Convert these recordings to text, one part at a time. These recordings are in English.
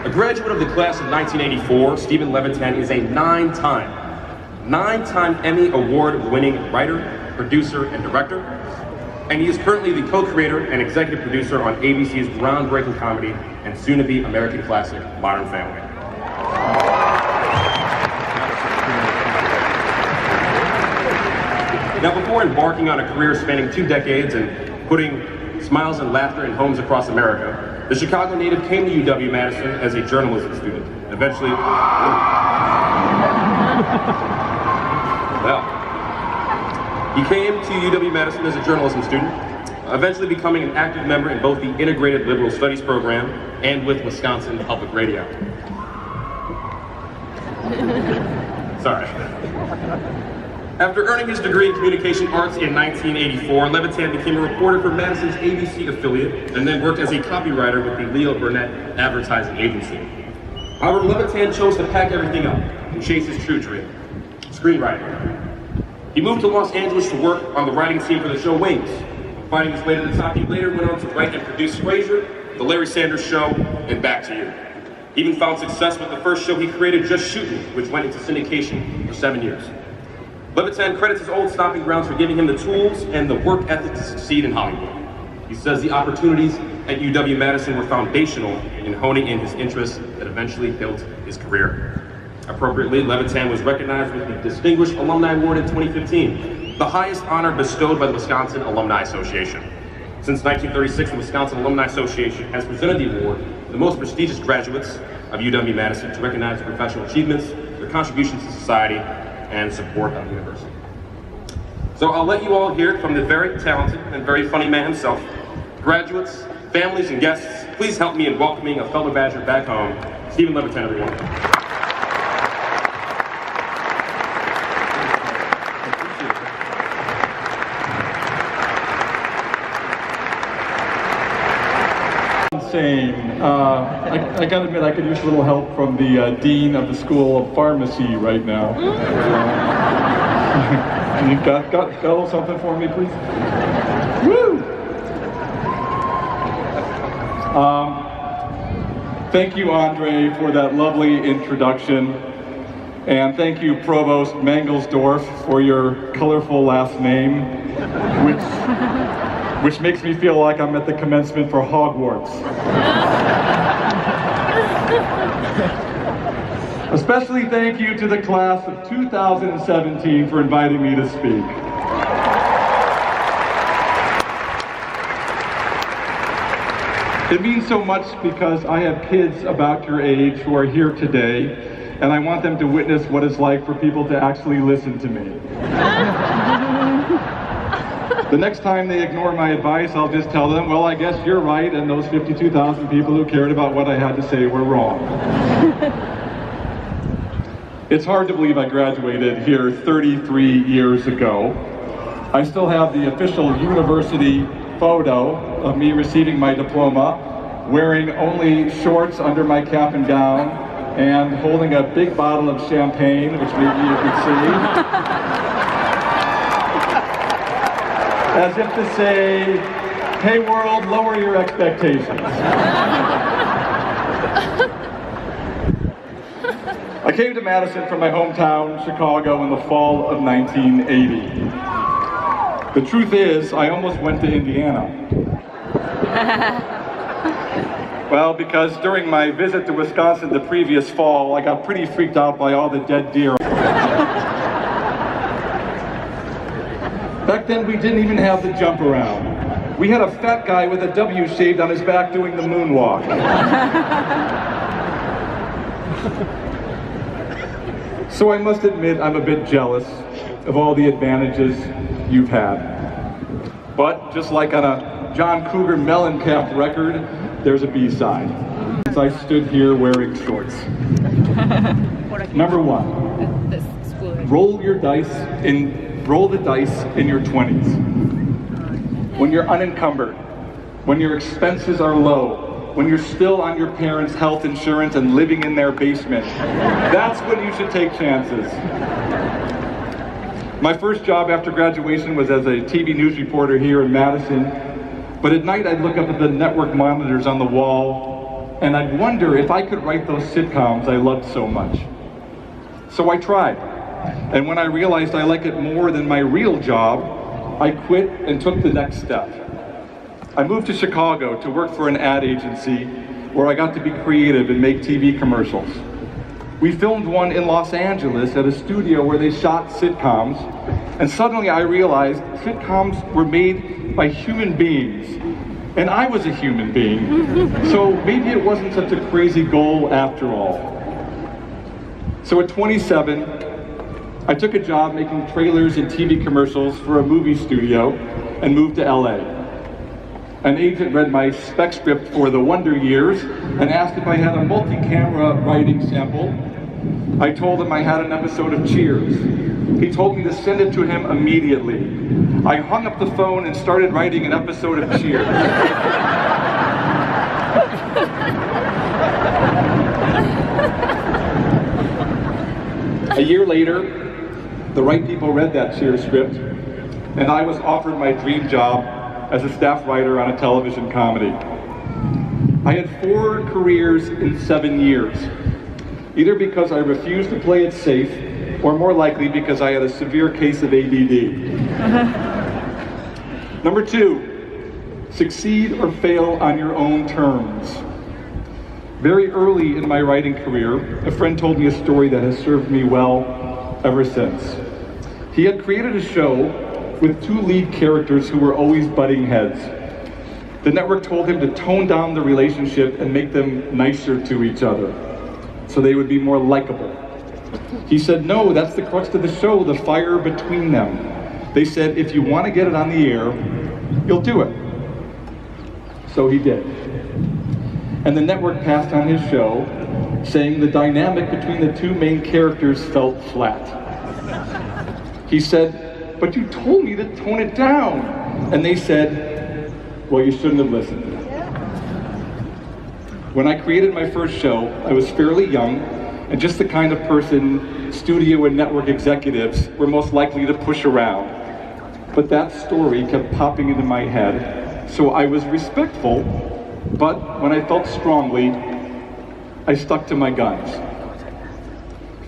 A graduate of the class of 1984, Steven Levitan is a nine-time Emmy Award-winning writer, producer, and director, and he is currently the co-creator and executive producer on ABC's groundbreaking comedy and soon-to-be American classic, Modern Family. Now, before embarking on a career spanning 2 decades and putting smiles and laughter in homes across America, the Chicago native came to UW-Madison as a journalism student. Eventually, he came to UW-Madison as a journalism student, eventually becoming an active member in both the Integrated Liberal Studies program and with Wisconsin Public Radio. Sorry. After earning his degree in communication arts in 1984, Levitan became a reporter for Madison's ABC affiliate and then worked as a copywriter with the Leo Burnett advertising agency. However, Levitan chose to pack everything up and chase his true dream, screenwriting. He moved to Los Angeles to work on the writing team for the show Wings. Finding his way to the top, he later went on to write and produce Frasier, The Larry Sanders Show, and Back to You. He even found success with the first show he created, Just Shootin', which went into syndication for 7 years. Levitan credits his old stomping grounds for giving him the tools and the work ethic to succeed in Hollywood. He says the opportunities at UW-Madison were foundational in honing in his interests that eventually built his career. Appropriately, Levitan was recognized with the Distinguished Alumni Award in 2015, the highest honor bestowed by the Wisconsin Alumni Association. Since 1936, the Wisconsin Alumni Association has presented the award to the most prestigious graduates of UW-Madison to recognize their professional achievements, their contributions to society, and support of the university. So I'll let you all hear from the very talented and very funny man himself. Graduates, families, and guests, please help me in welcoming a fellow Badger back home, Steven Levitan, everyone. Insane. I gotta admit, I could use a little help from the Dean of the School of Pharmacy right now. You got a little something for me, please? Woo! Thank you, Andre, for that lovely introduction. And thank you, Provost Mangelsdorf, for your colorful last name, which makes me feel like I'm at the commencement for Hogwarts. Especially thank you to the class of 2017 for inviting me to speak. It means so much because I have kids about your age who are here today, and I want them to witness what it's like for people to actually listen to me. The next time they ignore my advice, I'll just tell them, well, I guess you're right, and those 52,000 people who cared about what I had to say were wrong. It's hard to believe I graduated here 33 years ago. I still have the official university photo of me receiving my diploma, wearing only shorts under my cap and gown, and holding a big bottle of champagne, which maybe you could see. As if to say, hey world, lower your expectations. I came to Madison from my hometown, Chicago, in the fall of 1980. The truth is, I almost went to Indiana. Well, because during my visit to Wisconsin the previous fall, I got pretty freaked out by all the dead deer. Back then, we didn't even have the jump around. We had a fat guy with a W shaved on his back doing the moonwalk. So I must admit I'm a bit jealous of all the advantages you've had. But just like on a John Cougar Mellencamp record, there's a B-side. As I stood here wearing shorts. Number one, roll the dice in your 20s. When you're unencumbered, when your expenses are low, when you're still on your parents' health insurance and living in their basement. That's when you should take chances. My first job after graduation was as a TV news reporter here in Madison, but at night I'd look up at the network monitors on the wall and I'd wonder if I could write those sitcoms I loved so much. So I tried, and when I realized I liked it more than my real job, I quit and took the next step. I moved to Chicago to work for an ad agency where I got to be creative and make TV commercials. We filmed one in Los Angeles at a studio where they shot sitcoms, and suddenly I realized sitcoms were made by human beings, and I was a human being, so maybe it wasn't such a crazy goal after all. So at 27, I took a job making trailers and TV commercials for a movie studio and moved to LA. An agent read my spec script for The Wonder Years and asked if I had a multi-camera writing sample. I told him I had an episode of Cheers. He told me to send it to him immediately. I hung up the phone and started writing an episode of Cheers. A year later, the right people read that Cheers script, and I was offered my dream job as a staff writer on a television comedy. I had 4 careers in 7 years, either because I refused to play it safe, or more likely because I had a severe case of ADD. Number 2, succeed or fail on your own terms. Very early in my writing career, a friend told me a story that has served me well ever since. He had created a show with 2 lead characters who were always butting heads. The network told him to tone down the relationship and make them nicer to each other, so they would be more likable. He said, no, that's the crux of the show, the fire between them. They said, if you want to get it on the air, you'll do it. So he did. And the network passed on his show, saying the dynamic between the 2 main characters felt flat. He said, but you told me to tone it down. And they said, well, you shouldn't have listened. When I created my first show, I was fairly young, and just the kind of person studio and network executives were most likely to push around. But that story kept popping into my head, so I was respectful, but when I felt strongly, I stuck to my guns.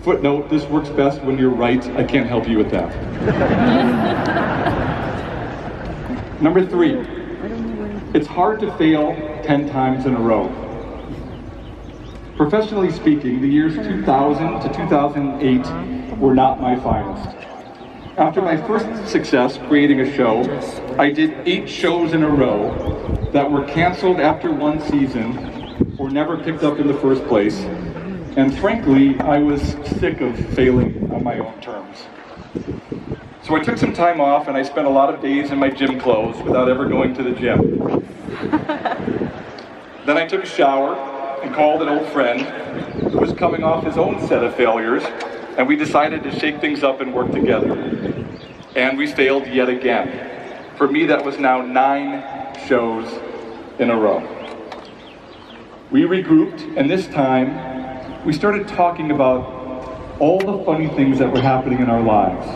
Footnote, this works best when you're right. I can't help you with that. Number 3, it's hard to fail 10 times in a row. Professionally speaking, the years 2000 to 2008 were not my finest. After my first success creating a show, I did 8 shows in a row that were canceled after 1 season or never picked up in the first place. And frankly, I was sick of failing on my own terms. So I took some time off and I spent a lot of days in my gym clothes without ever going to the gym. Then I took a shower and called an old friend who was coming off his own set of failures, and we decided to shake things up and work together. And we failed yet again. For me, that was now 9 shows in a row. We regrouped, and this time, we started talking about all the funny things that were happening in our lives.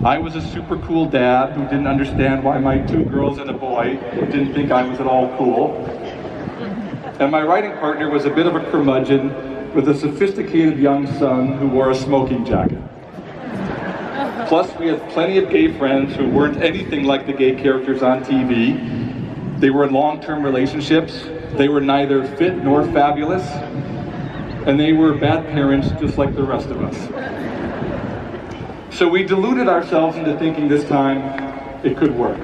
I was a super cool dad who didn't understand why my 2 girls and a boy didn't think I was at all cool. And my writing partner was a bit of a curmudgeon with a sophisticated young son who wore a smoking jacket. Plus, we had plenty of gay friends who weren't anything like the gay characters on TV. They were in long-term relationships. They were neither fit nor fabulous. And they were bad parents just like the rest of us. So we deluded ourselves into thinking this time it could work.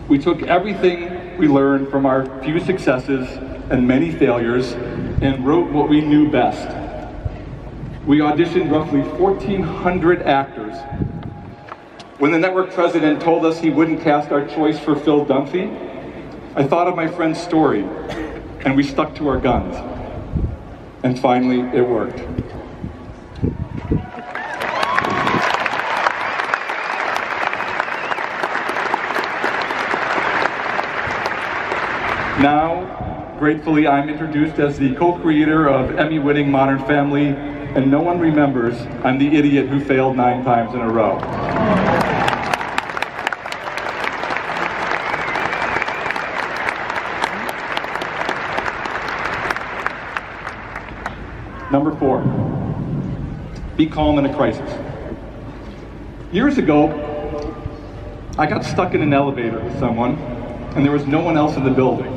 We took everything we learned from our few successes and many failures and wrote what we knew best. We auditioned roughly 1,400 actors. When the network president told us he wouldn't cast our choice for Phil Dunphy, I thought of my friend's story, and we stuck to our guns. And finally, it worked. Now, gratefully, I'm introduced as the co-creator of Emmy-winning Modern Family, and no one remembers I'm the idiot who failed 9 times in a row. Number 4, be calm in a crisis. Years ago, I got stuck in an elevator with someone, and there was no one else in the building.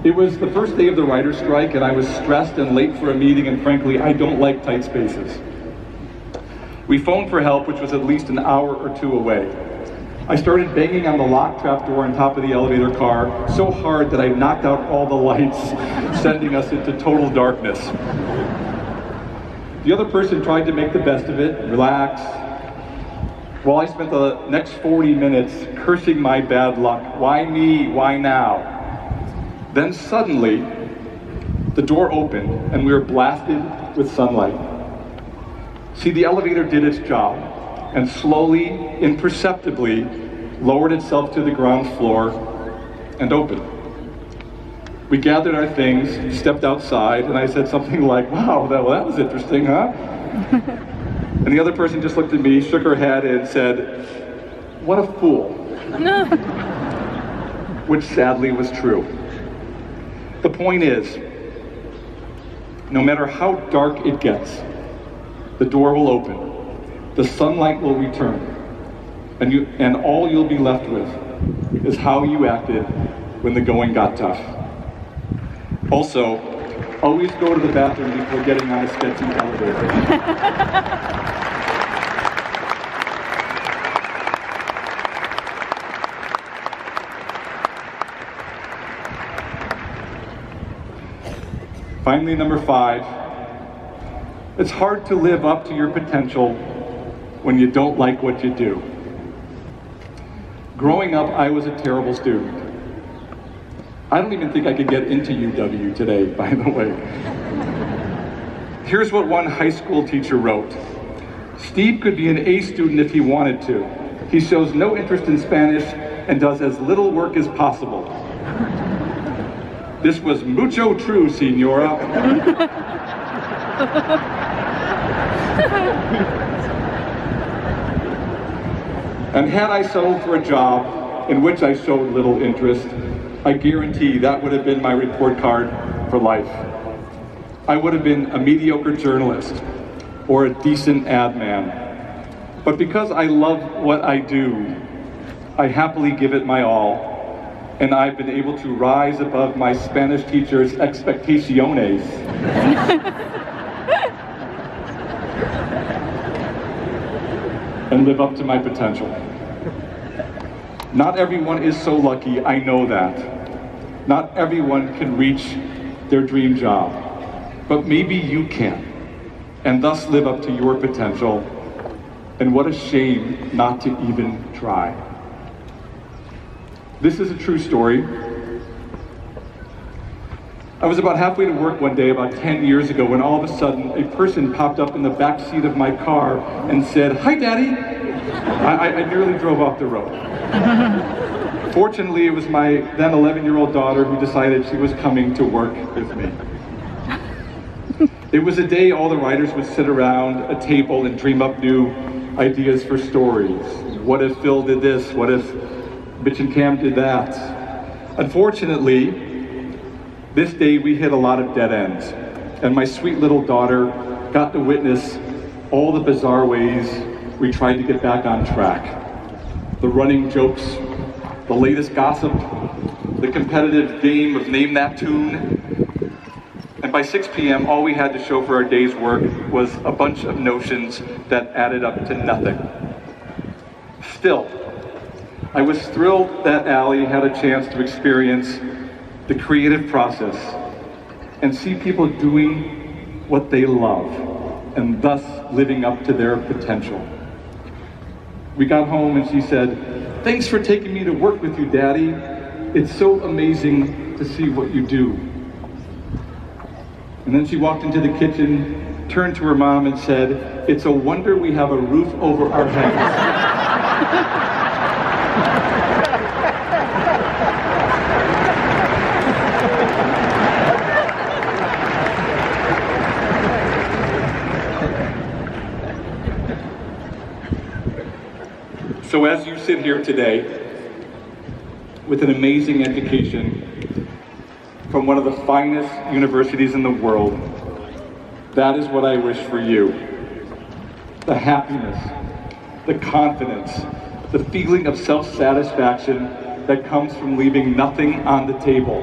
It was the first day of the writer's strike, and I was stressed and late for a meeting, and frankly, I don't like tight spaces. We phoned for help, which was at least an hour or 2 away. I started banging on the lock trap door on top of the elevator car so hard that I knocked out all the lights, sending us into total darkness. The other person tried to make the best of it, relax, while I spent the next 40 minutes cursing my bad luck. Why me? Why now? Then suddenly, the door opened and we were blasted with sunlight. See, the elevator did its job and slowly, imperceptibly, lowered itself to the ground floor and opened. We gathered our things, stepped outside, and I said something like, wow, that was interesting, huh? And the other person just looked at me, shook her head, and said, what a fool. Which sadly was true. The point is, no matter how dark it gets, the door will open, the sunlight will return, and all you'll be left with is how you acted when the going got tough. Also, always go to the bathroom before getting on a sketchy elevator. Finally, number 5, it's hard to live up to your potential when you don't like what you do. Growing up, I was a terrible student. I don't even think I could get into UW today, by the way. Here's what one high school teacher wrote. Steve could be an A student if he wanted to. He shows no interest in Spanish and does as little work as possible. This was mucho true, senora. And had I settled for a job in which I showed little interest, I guarantee that would have been my report card for life. I would have been a mediocre journalist or a decent ad man. But because I love what I do, I happily give it my all, and I've been able to rise above my Spanish teacher's expectaciones. And live up to my potential. Not everyone is so lucky, I know that. Not everyone can reach their dream job, but maybe you can, and thus live up to your potential. And what a shame not to even try. This is a true story. I was about halfway to work one day about 10 years ago when all of a sudden a person popped up in the back seat of my car and said, "Hi, Daddy." I nearly drove off the road. Fortunately, it was my then 11-year-old daughter who decided she was coming to work with me. It was a day all the writers would sit around a table and dream up new ideas for stories. What if Phil did this? What if Mitch and Cam did that? Unfortunately, this day we hit a lot of dead ends, and my sweet little daughter got to witness all the bizarre ways we tried to get back on track. The running jokes, the latest gossip, the competitive game of Name That Tune. And by 6 p.m., all we had to show for our day's work was a bunch of notions that added up to nothing. Still, I was thrilled that Allie had a chance to experience the creative process and see people doing what they love and thus living up to their potential. We got home and she said, "Thanks for taking me to work with you, Daddy. It's so amazing to see what you do." And then she walked into the kitchen, turned to her mom and said, "It's a wonder we have a roof over our heads." So as you sit here today with an amazing education from one of the finest universities in the world, That is what I wish for you. The happiness, the confidence, the feeling of self-satisfaction that comes from leaving nothing on the table.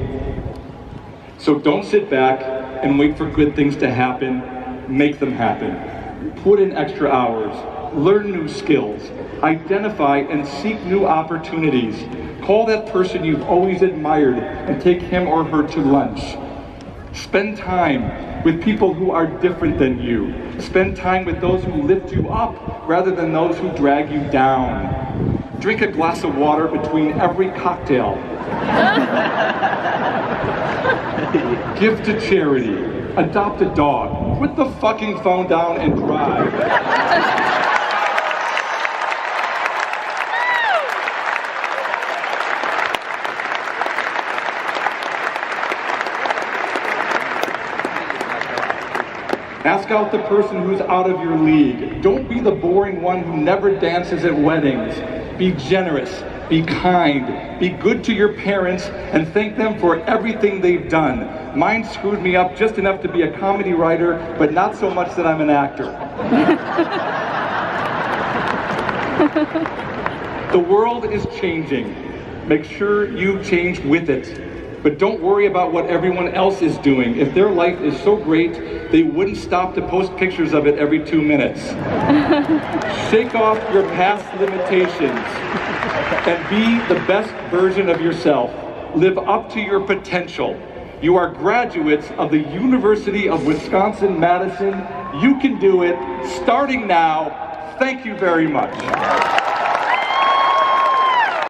So don't sit back and wait for good things to happen. Make them happen. Put in extra hours. Learn new skills. Identify and seek new opportunities. Call that person you've always admired and take him or her to lunch. Spend time with people who are different than you. Spend time with those who lift you up rather than those who drag you down. Drink a glass of water between every cocktail. Give to charity. Adopt a dog. Put the fucking phone down and drive. Ask out the person who's out of your league. Don't be the boring one who never dances at weddings. Be generous, be kind, be good to your parents, and thank them for everything they've done. Mine screwed me up just enough to be a comedy writer, but not so much that I'm an actor. The world is changing. Make sure you change with it. But don't worry about what everyone else is doing. If their life is so great, they wouldn't stop to post pictures of it every 2 minutes. Shake off your past limitations and be the best version of yourself. Live up to your potential. You are graduates of the University of Wisconsin-Madison. You can do it, starting now. Thank you very much.